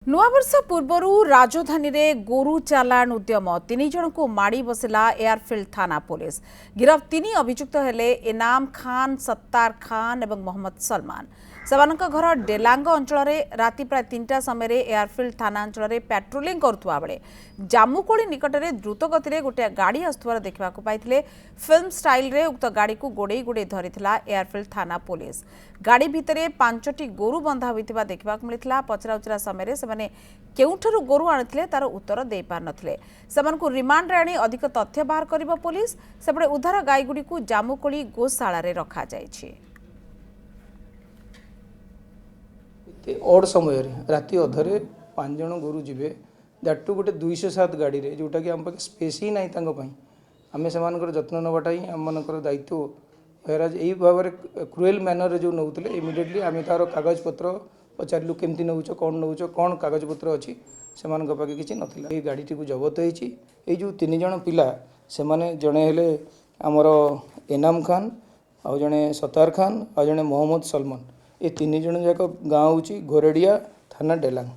नुआवर्ष पूर्वर राजधानी रे गोरु चालाण उद्यम तीन जन को माड़ी बसला एयरफील्ड थाना पुलिस। गिरफ तीन अभियुक्त हेले इनाम खान, सत्तार खान और मोहम्मद सलमान। सेमानक घर डेलांग अंचल राति प्राय 3टा समय एयरफील्ड थाना अंचल पेट्रोलिंग करुवा बेले जामुकोड़ी निकट में द्रुत गति गोटे गाड़ी आसुवार देखा पाई। फिल्म स्टाइल रे उक्त गाड़ी को गोड़े गोड़े धरी एयरफील्ड थाना पुलिस। गाड़ी भितर 5टी गोरु बंधा होता देखा मिलता। पचराउचरा समय से केउठरू गोरु आनिथिले तार उत्तर दे पार नथिले। सेमानकु रिमांड रे आनी अधिक तथ्य बाहर करिबो पुलिस। सेपटे उद्धार गाईगुडी को जामुकोड़ी गोशाला रे रखा जायछि। ओड समय राति अधरे 5 जन गोरु जीवे दैट टू गोटे 207 गाड़ी रे जोटा कि हम पाखे स्पेस ही नहीं तांको पई आमे सेमानकर जत्न नबाटा ही आम मानकर दायित्व। हेराज एई भाव क्रुएल मैनर रे जो नउतले इमिडिएटली आमे तार कागज पत्र पचारू केमती नौच कौन कागज पत्र अच्छी से पाखे किसी नाला। ये गाड़ी को जबत हो जो 3 जन पिला से माने जड़े हेले आमर इनाम खान आ जड़े सत्तार खान आ जड़े मोहम्मद सलमान। ये 3 जन जाक गाँव हूँ घोरेडिया थाना डेलांग।